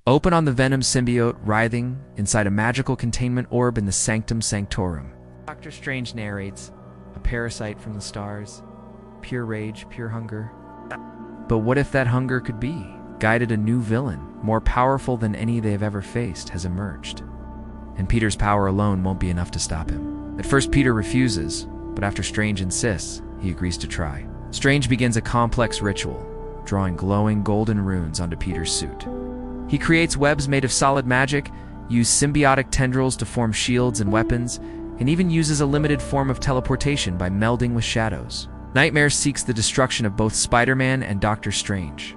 Open on the Venom Symbiote writhing inside a magical containment orb in the Sanctum Sanctorum. Doctor Strange narrates, a parasite from the stars, pure rage, pure hunger. But what if that hunger could be? Guided a new villain, more powerful than any they have ever faced, has emerged. And Peter's power alone won't be enough to stop him. At first, Peter refuses, but after Strange insists, he agrees to try. Strange begins a complex ritual, drawing glowing golden runes onto Peter's suit. He creates webs made of solid magic, uses symbiotic tendrils to form shields and weapons, and even uses a limited form of teleportation by melding with shadows. Nightmare seeks the destruction of both Spider-Man and Doctor Strange.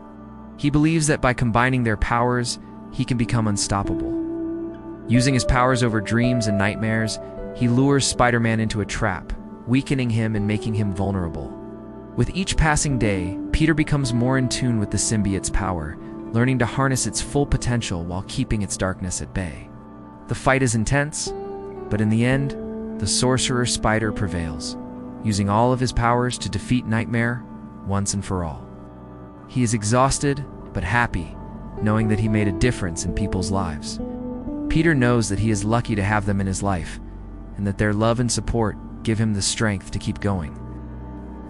He believes that by combining their powers, he can become unstoppable. Using his powers over dreams and nightmares, he lures Spider-Man into a trap, weakening him and making him vulnerable. With each passing day, Peter becomes more in tune with the symbiote's power, learning to harness its full potential while keeping its darkness at bay. The fight is intense, but in the end, the Sorcerer Spider prevails, using all of his powers to defeat Nightmare once and for all. He is exhausted, but happy, knowing that he made a difference in people's lives. Peter knows that he is lucky to have them in his life, and that their love and support give him the strength to keep going.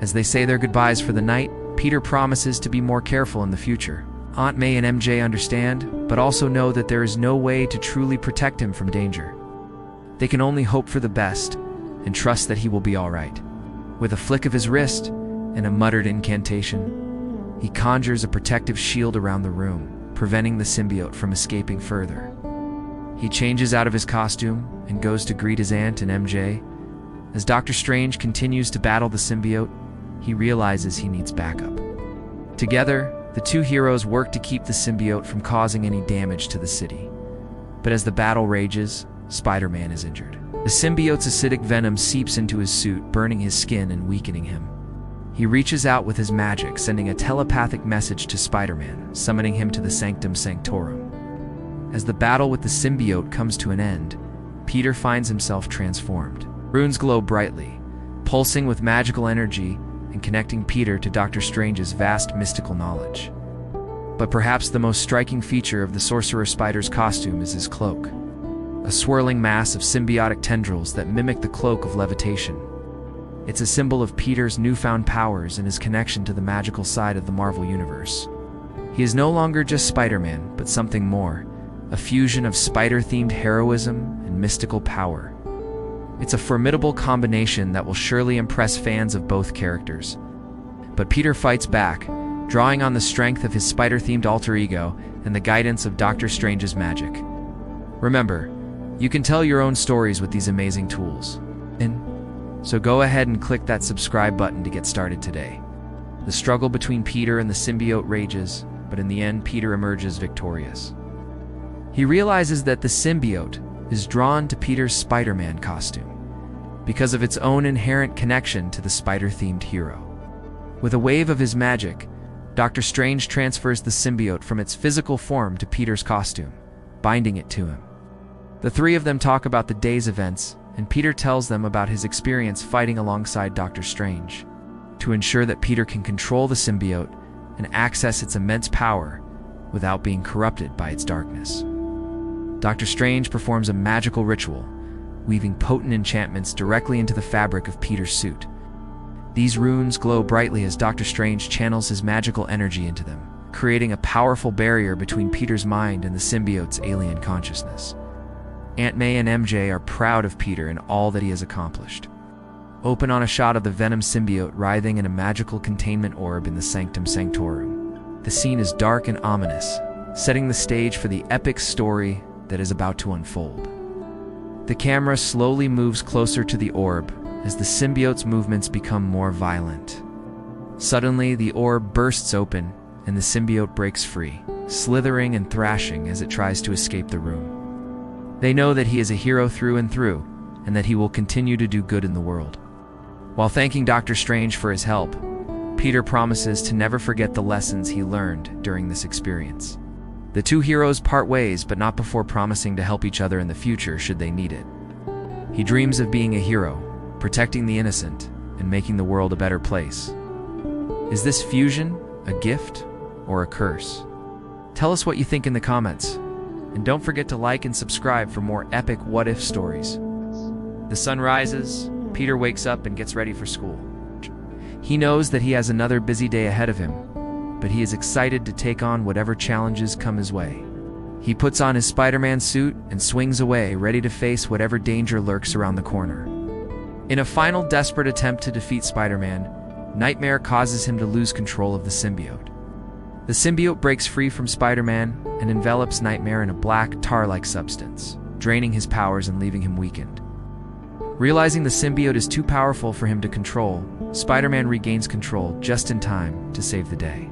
As they say their goodbyes for the night, Peter promises to be more careful in the future. Aunt May and MJ understand, but also know that there is no way to truly protect him from danger. They can only hope for the best and trust that he will be all right. With a flick of his wrist and a muttered incantation, he conjures a protective shield around the room, preventing the symbiote from escaping further. He changes out of his costume and goes to greet his aunt and MJ. As Doctor Strange continues to battle the symbiote, he realizes he needs backup. Together, the two heroes work to keep the symbiote from causing any damage to the city. But as the battle rages, Spider-Man is injured. The symbiote's acidic venom seeps into his suit, burning his skin and weakening him. He reaches out with his magic, sending a telepathic message to Spider-Man, summoning him to the Sanctum Sanctorum. As the battle with the symbiote comes to an end, Peter finds himself transformed. Runes glow brightly, pulsing with magical energy and connecting Peter to Doctor Strange's vast mystical knowledge. But perhaps the most striking feature of the Sorcerer Spider's costume is his cloak, a swirling mass of symbiotic tendrils that mimic the cloak of levitation. It's a symbol of Peter's newfound powers and his connection to the magical side of the Marvel Universe. He is no longer just Spider-Man, but something more, a fusion of spider-themed heroism and mystical power. It's a formidable combination that will surely impress fans of both characters. But Peter fights back, drawing on the strength of his spider-themed alter ego and the guidance of Doctor Strange's magic. Remember, you can tell your own stories with these amazing tools. So go ahead and click that subscribe button to get started today. The struggle between Peter and the symbiote rages, but in the end, Peter emerges victorious. He realizes that the symbiote is drawn to Peter's Spider-Man costume because of its own inherent connection to the spider-themed hero. With a wave of his magic, Doctor Strange transfers the symbiote from its physical form to Peter's costume, binding it to him. The three of them talk about the day's events, and Peter tells them about his experience fighting alongside Doctor Strange to ensure that Peter can control the symbiote and access its immense power without being corrupted by its darkness. Doctor Strange performs a magical ritual, weaving potent enchantments directly into the fabric of Peter's suit. These runes glow brightly as Doctor Strange channels his magical energy into them, creating a powerful barrier between Peter's mind and the symbiote's alien consciousness. Aunt May and MJ are proud of Peter and all that he has accomplished. Open on a shot of the Venom Symbiote writhing in a magical containment orb in the Sanctum Sanctorum. The scene is dark and ominous, setting the stage for the epic story that is about to unfold. The camera slowly moves closer to the orb as the symbiote's movements become more violent. Suddenly, the orb bursts open and the symbiote breaks free, slithering and thrashing as it tries to escape the room. They know that he is a hero through and through, and that he will continue to do good in the world. While thanking Doctor Strange for his help, Peter promises to never forget the lessons he learned during this experience. The two heroes part ways, but not before promising to help each other in the future should they need it. He dreams of being a hero, protecting the innocent, and making the world a better place. Is this fusion a gift or a curse? Tell us what you think in the comments. And don't forget to like and subscribe for more epic what-if stories. The sun rises, Peter wakes up and gets ready for school. He knows that he has another busy day ahead of him, but he is excited to take on whatever challenges come his way. He puts on his Spider-Man suit and swings away, ready to face whatever danger lurks around the corner. In a final desperate attempt to defeat Spider-Man, Nightmare causes him to lose control of the symbiote. The symbiote breaks free from Spider-Man and envelops Nightmare in a black, tar-like substance, draining his powers and leaving him weakened. Realizing the symbiote is too powerful for him to control, Spider-Man regains control just in time to save the day.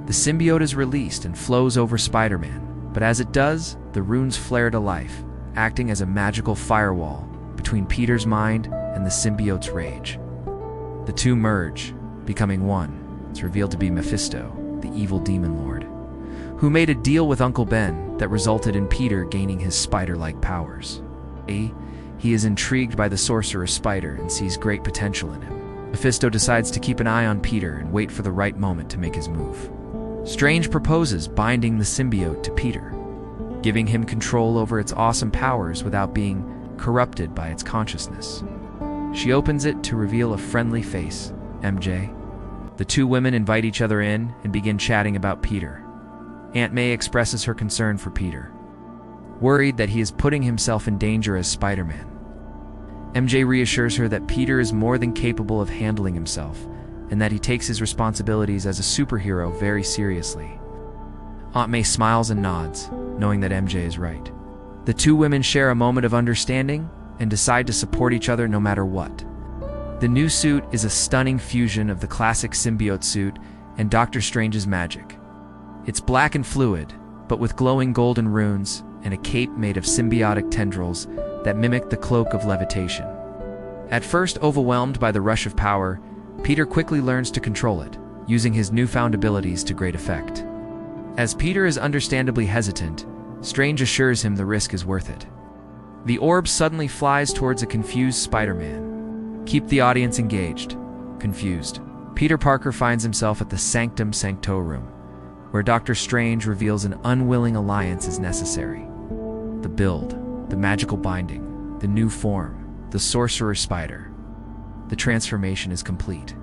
The symbiote is released and flows over Spider-Man, but as it does, the runes flare to life, acting as a magical firewall between Peter's mind and the symbiote's rage. The two merge, becoming one. It's revealed to be Mephisto, the evil demon lord, who made a deal with Uncle Ben that resulted in Peter gaining his spider-like powers. He is intrigued by the Sorcerer Spider and sees great potential in him. Mephisto decides to keep an eye on Peter and wait for the right moment to make his move. Strange proposes binding the symbiote to Peter, giving him control over its awesome powers without being corrupted by its consciousness. She opens it to reveal a friendly face, MJ. The two women invite each other in and begin chatting about Peter. Aunt May expresses her concern for Peter, worried that he is putting himself in danger as Spider-Man. MJ reassures her that Peter is more than capable of handling himself and that he takes his responsibilities as a superhero very seriously. Aunt May smiles and nods, knowing that MJ is right. The two women share a moment of understanding and decide to support each other no matter what. The new suit is a stunning fusion of the classic symbiote suit and Doctor Strange's magic. It's black and fluid, but with glowing golden runes and a cape made of symbiotic tendrils that mimic the cloak of levitation. At first overwhelmed by the rush of power, Peter quickly learns to control it, using his newfound abilities to great effect. As Peter is understandably hesitant, Strange assures him the risk is worth it. The orb suddenly flies towards a confused Spider-Man. Keep the audience engaged. Confused, Peter Parker finds himself at the Sanctum Sanctorum, where Doctor Strange reveals an unwilling alliance is necessary. The build, the magical binding, the new form, the Sorcerer Spider. The transformation is complete.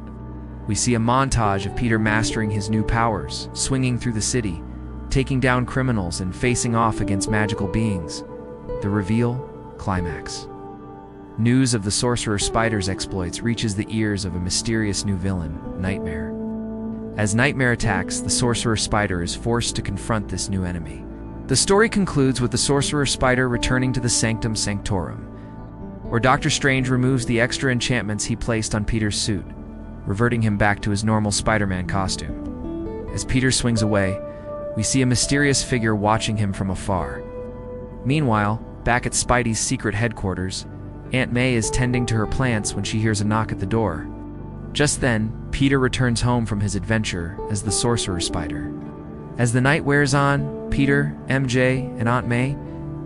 We see a montage of Peter mastering his new powers, swinging through the city, taking down criminals and facing off against magical beings. The reveal, climax. News of the Sorcerer Spider's exploits reaches the ears of a mysterious new villain, Nightmare. As Nightmare attacks, the Sorcerer Spider is forced to confront this new enemy. The story concludes with the Sorcerer Spider returning to the Sanctum Sanctorum, where Doctor Strange removes the extra enchantments he placed on Peter's suit, reverting him back to his normal Spider-Man costume. As Peter swings away, we see a mysterious figure watching him from afar. Meanwhile, back at Spidey's secret headquarters, Aunt May is tending to her plants when she hears a knock at the door. Just then, Peter returns home from his adventure as the Sorcerer Spider. As the night wears on, Peter, MJ, and Aunt May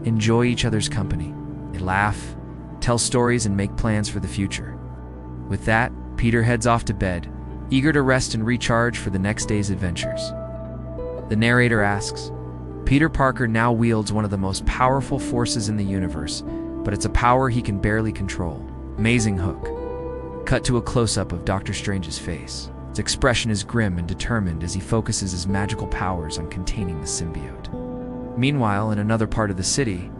enjoy each other's company. They laugh, tell stories, and make plans for the future. With that, Peter heads off to bed, eager to rest and recharge for the next day's adventures. The narrator asks, Peter Parker now wields one of the most powerful forces in the universe, but it's a power he can barely control. Amazing hook. Cut to a close-up of Doctor Strange's face. Its expression is grim and determined as he focuses his magical powers on containing the symbiote. Meanwhile, in another part of the city,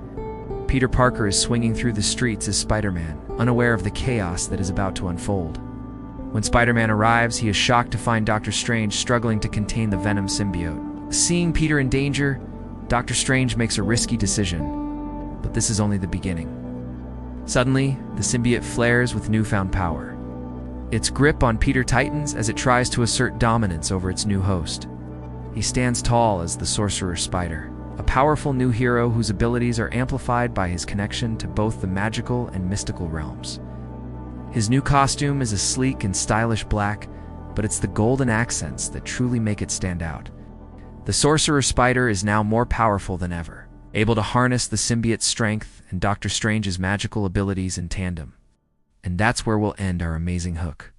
Peter Parker is swinging through the streets as Spider-Man, unaware of the chaos that is about to unfold. When Spider-Man arrives, he is shocked to find Doctor Strange struggling to contain the VENOM Symbiote. Seeing Peter in danger, Doctor Strange makes a risky decision, but this is only the beginning. Suddenly, the symbiote flares with newfound power. Its grip on Peter tightens as it tries to assert dominance over its new host. He stands tall as the Sorcerer Spider, a powerful new hero whose abilities are amplified by his connection to both the magical and mystical realms. His new costume is a sleek and stylish black, but it's the golden accents that truly make it stand out. The Sorcerer Spider is now more powerful than ever, able to harness the symbiote's strength and Doctor Strange's magical abilities in tandem. And that's where we'll end our amazing hook.